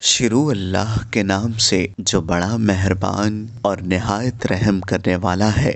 شروع اللہ کے نام سے جو بڑا مہربان اور نہایت رحم کرنے والا ہے۔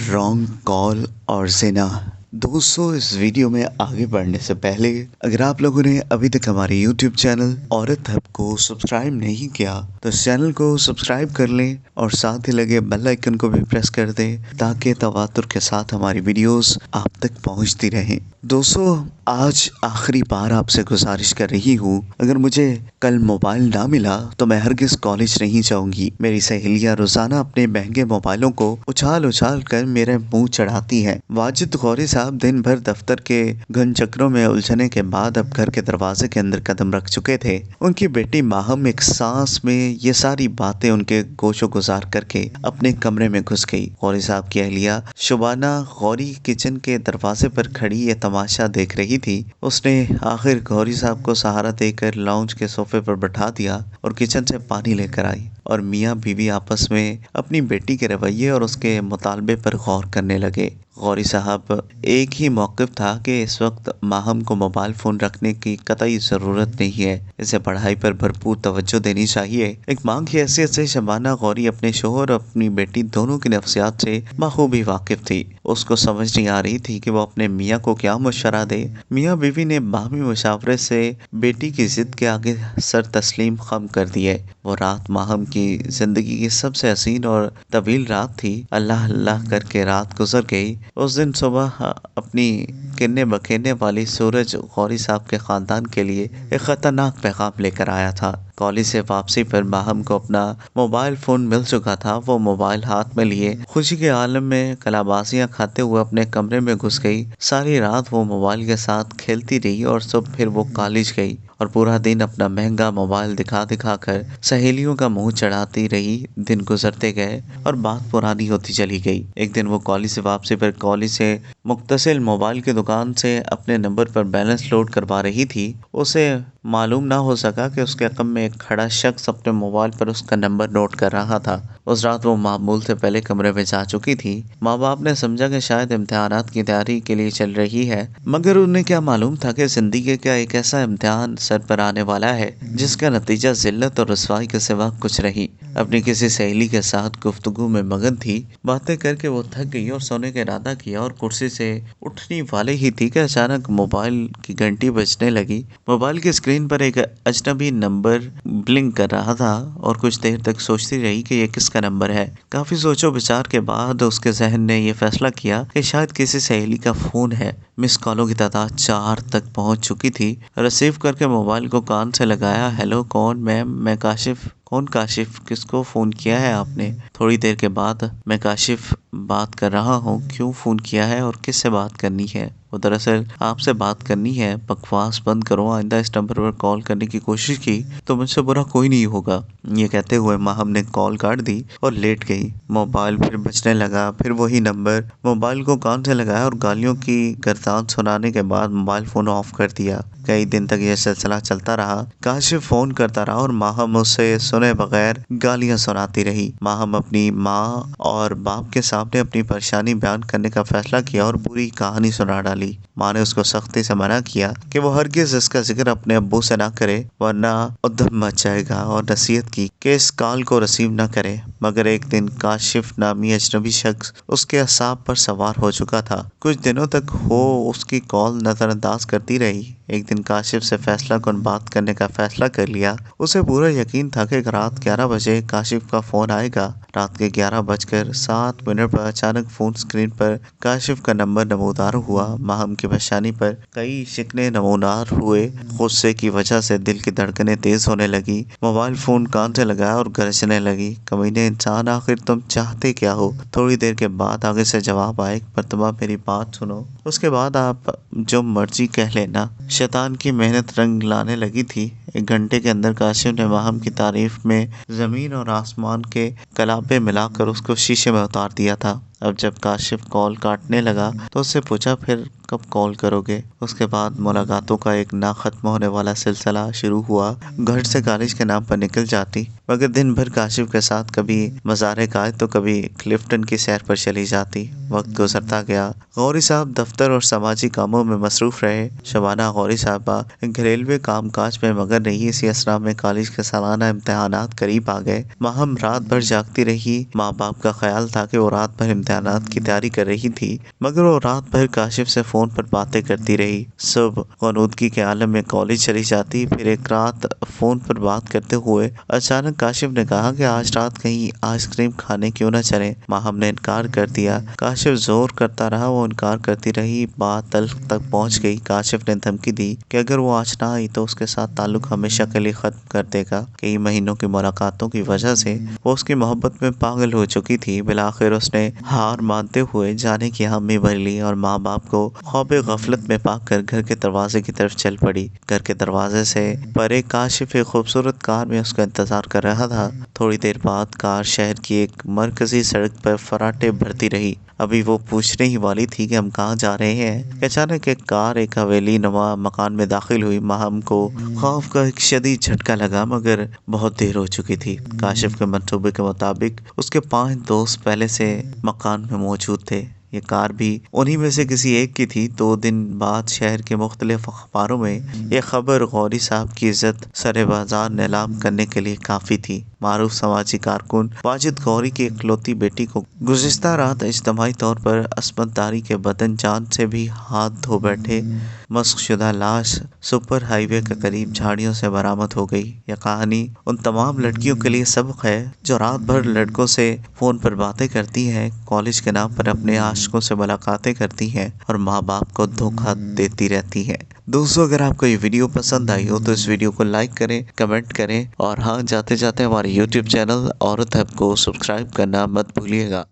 رانگ کال اور زنا۔ دوستو، اس ویڈیو میں آگے بڑھنے سے پہلے اگر آپ لوگوں نے ابھی تک ہمارے یوٹیوب چینل عورت ہب کو سبسکرائب نہیں کیا تو اس چینل کو سبسکرائب کر لیں اور ساتھ ہی لگے بیل آئیکن کو بھی پریس کر دیں تاکہ تواتر کے ساتھ ہماری ویڈیوز آپ تک پہنچتی رہیں۔ دوستو، آج آخری بار آپ سے گزارش کر رہی ہوں، اگر مجھے کل موبائل نہ ملا تو میں ہرگز کالج نہیں جاؤں گی۔ میری سہیلیاں روزانہ اپنے مہنگے موبائلوں کو اچھال کر میرے منہ چڑھاتی ہیں۔ واجد غوری صاحب دن بھر دفتر کے گھن چکروں میں الجھنے کے بعد اب گھر کے دروازے کے اندر قدم رکھ چکے تھے۔ ان کی بیٹی ماہم ایک سانس میں یہ ساری باتیں ان کے گوش و گزار کر کے اپنے کمرے میں گھس گئی۔ غوری صاحب کی اہلیہ شبانہ غوری کچن کے دروازے پر کھڑی یہ تماشا دیکھ رہی تھی۔ اس نے آخر غوری صاحب کو سہارا دے کر لاؤنج کے صوفے پر بٹھا دیا اور کچن سے پانی لے کر آئی اور میاں بیوی آپس میں اپنی بیٹی کے رویے اور اس کے مطالبے پر غور کرنے لگے۔ غوری صاحب ایک ہی موقف تھا کہ اس وقت ماہم کو موبائل فون رکھنے کی قطعی ضرورت نہیں ہے، اسے پڑھائی پر بھرپور توجہ دینی چاہیے۔ ایک ماں کی حیثیت سے شبانہ غوری اپنے شوہر اور اپنی بیٹی دونوں کی نفسیات سے بخوبی واقف تھی۔ اس کو سمجھ نہیں آ رہی تھی کہ وہ اپنے میاں کو کیا مشورہ دے۔ میاں بیوی نے باہمی مشاورے سے بیٹی کی ضد کے آگے سر تسلیم خم کر دیے۔ وہ رات ماہم کی زندگی کی سب سے حسین اور طویل رات تھی۔ اللہ اللہ کر کے رات گزر گئی۔ اس دن صبح اپنی کرنے بکھیرنے والی سورج غوری صاحب کے خاندان کے لیے ایک خطرناک پیغام لے کر آیا تھا۔ کالج سے واپسی پر ماہم کو اپنا موبائل فون مل چکا تھا۔ وہ موبائل ہاتھ میں لیے خوشی کے عالم میں کلابازیاں کھاتے ہوئے اپنے کمرے میں گھس گئی۔ ساری رات وہ موبائل کے ساتھ کھیلتی رہی اور صبح پھر وہ کالج گئی اور پورا دن اپنا مہنگا موبائل دکھا کر سہیلیوں کا منہ چڑھاتی رہی۔ دن گزرتے گئے اور بات پرانی ہوتی چلی گئی۔ ایک دن وہ کالج سے واپسی پر کالج سے متصل موبائل کی دکان سے اپنے نمبر پر بیلنس لوڈ کروا رہی تھی۔ اسے معلوم نہ ہو سکا کہ اس کے عقب میں ایک کھڑا شخص اپنے موبائل پر اس کا نمبر نوٹ کر رہا تھا۔ اس رات وہ معمول سے پہلے کمرے میں جا چکی تھی۔ ماں باپ نے سمجھا کہ شاید امتحانات کی تیاری کے لیے چل رہی ہے، مگر انہیں کیا معلوم تھا کہ زندگی کا ایک ایسا امتحان سر پر آنے والا ہے جس کا نتیجہ ذلت اور رسوائی کے سوا کچھ نہیں۔ اپنی کسی سہیلی کے ساتھ گفتگو میں مگن تھی۔ باتیں کر کے وہ تھک گئی اور سونے کا ارادہ کیا اور کرسی سے اٹھنے والے ہی تھی کہ اچانک موبائل کی گھنٹی بجنے لگی۔ موبائل کی اسکرین پر ایک اجنبی نمبر بلنک کر رہا تھا اور کچھ دیر تک سوچتی رہی کہ یہ کس کا نمبر ہے۔ کافی سوچ و بچار کے بعد اس کے ذہن نے یہ فیصلہ کیا کہ شاید کسی سہیلی کا فون ہے۔ مس کالوں کی تعداد 4 تک پہنچ چکی تھی۔ ریسیو کر کے موبائل کو کان سے لگایا۔ ہیلو، کون؟ میم، میں کاشف۔ کون کاشف؟ کس کو فون کیا ہے آپ نے؟ تھوڑی دیر کے بعد، میں کاشف بات کر رہا ہوں۔ کیوں فون کیا ہے اور کس سے بات کرنی ہے؟ وہ دراصل آپ سے بات کرنی ہے۔ بکواس بند کرو، آئندہ اس نمبر پر کال کرنے کی کوشش کی تو مجھ سے برا کوئی نہیں ہوگا۔ یہ کہتے ہوئے ماہم نے کال کاٹ دی اور لیٹ گئی۔ موبائل پھر بجنے لگا، پھر وہی نمبر۔ موبائل کو کان سے لگایا اور گالیوں کی گردان سنانے کے بعد موبائل فون آف کر دیا۔ کئی دن تک یہ سلسلہ چلتا رہا۔ کاشف فون کرتا رہا اور ماہم اسے سنے بغیر گالیاں سناتی رہی۔ ماہم اپنی ماں اور باپ کے سامنے اپنی پریشانی بیان کرنے کا فیصلہ کیا اور پوری کہانی سنا ڈالی۔ ماں نے اس کو سختی سے منع کیا کہ وہ ہرگز اس کا ذکر اپنے ابو سے نہ کرے ورنہ ادھم مچ جائے گا، اور نصیحت کی کہ اس کال کو ریسیو نہ کرے۔ مگر ایک دن کاشف نامی اجنبی شخص اس کے اعصاب پر سوار ہو چکا تھا۔ کچھ دنوں تک وہ اس کی کال نظر انداز کرتی رہی۔ ایک دن کاشف سے فیصلہ کن بات کرنے کا فیصلہ کر لیا۔ اسے پورا یقین تھا کہ رات 11 بجے کاشف کا فون آئے گا۔ رات کے 11:07 پر اچانک فون اسکرین پر کاشف کا نمبر نمودار ہوا۔ ماہم کی پیشانی پر کئی شکنیں نمودار ہوئے۔ غصے کی وجہ سے دل کی دھڑکنیں تیز ہونے لگی۔ موبائل فون کان سے لگایا اور گرجنے لگی، کمینے انسان، آخر تم چاہتے کیا ہو؟ تھوڑی دیر کے بعد آگے سے جواب آیا، ایک مرتبہ میری بات سنو، اس کے بعد آپ جو مرضی کہہ لینا۔ شیطان کی محنت رنگ لانے لگی تھی۔ 1 گھنٹے کے اندر کاشف نے ماہم کی تعریف میں زمین اور آسمان کے کلابے ملا کر اس کو شیشے میں اتار دیا تھا۔ اب جب کاشف کال کاٹنے لگا تو اس سے پوچھا، پھر کب کال کرو گے؟ اس کے بعد ملاقاتوں کا ایک نہ ختم ہونے والا سلسلہ شروع ہوا۔ گھر سے کالج کے نام پر نکل جاتی، مگر دن بھر کاشف کے ساتھ کبھی مزار قائد تو کبھی کلفٹن کی سیر پر چلی جاتی۔ وقت گزرتا گیا، غوری صاحب دفتر اور سماجی کاموں میں مصروف رہے۔ شبانہ غوری صاحبہ گھریلوے کام کاج میں مگر رہی۔ اسی اسنا میں کالج کے سالانہ امتحانات قریب آ گئے۔ ماہم رات بھر جاگتی رہی۔ ماں باپ کا خیال تھا کہ وہ رات بھر امتحانات کی تیاری کر رہی تھی، مگر وہ رات بھر کاشف سے فون پر باتیں کرتی رہی۔ صبح غنودگی کے عالم میں کالج چلی جاتی، پھر ایک رات فون پر بات کرتے ہوئے اچانک کاشف نے کہا کہ آج رات کہیں آئس کریم کھانے کیوں نہ چلیں۔ ماہم نے انکار کر دیا۔ کاشف زور کرتا رہا، وہ انکار کرتی رہی۔ بات تلخ تک پہنچ گئی۔ کاشف نے دھمکی دی کہ اگر وہ آج نہ آئی تو اس کے ساتھ تعلق ہمیشہ کے لیے ختم کر دے گا۔ کئی مہینوں کی ملاقاتوں کی وجہ سے وہ اس کی محبت میں پاگل ہو چکی تھی۔ بالآخر اس نے ہار مانتے ہوئے جانے کی حامی بھر لی اور ماں باپ کو خواب غفلت میں پا کر گھر کے دروازے کی طرف چل پڑی۔ گھر کے دروازے سے پرے کاشف ایک خوبصورت کار میں اس کا انتظار کر رہا تھا۔ تھوڑی دیر بعد کار شہر کی ایک مرکزی سڑک پر فراٹے بھرتی رہی۔ ابھی وہ پوچھنے ہی والی تھی کہ ہم کہاں جا رہے ہیں کہ اچانک ایک کار ایک حویلی نما مکان میں داخل ہوئی۔ ماہم کو خوف کا ایک شدید جھٹکا لگا، مگر بہت دیر ہو چکی تھی۔ کاشف کے منصوبے کے مطابق اس کے 5 دوست پہلے سے مکان میں موجود تھے۔ یہ کار بھی انہی میں سے کسی ایک کی تھی۔ 2 دن بعد شہر کے مختلف اخباروں میں یہ خبر غوری صاحب کی عزت سر بازار نیلام کرنے کے لیے کافی تھی۔ معروف سماجی کارکن واجد غوری کی اکلوتی بیٹی کو گزشتہ رات اجتماعی طور پر عصمت داری کے بدن جان سے بھی ہاتھ دھو بیٹھے مسخ شدہ لاش سپر ہائی وے کے قریب جھاڑیوں سے برآمد ہو گئی۔ یہ کہانی ان تمام لڑکیوں کے لیے سبق ہے جو رات بھر لڑکوں سے فون پر باتیں کرتی ہیں، کالج کے نام پر اپنے عاشقوں سے ملاقاتیں کرتی ہیں اور ماں باپ کو دھوکہ دیتی رہتی ہیں۔ دوستو، اگر آپ کو یہ ویڈیو پسند آئی ہو تو اس ویڈیو کو لائک کریں، کمنٹ کریں اور ہاں، جاتے جاتے ہمارے YouTube چینل عورت ہب کو سبسکرائب کرنا مت بھولیے گا۔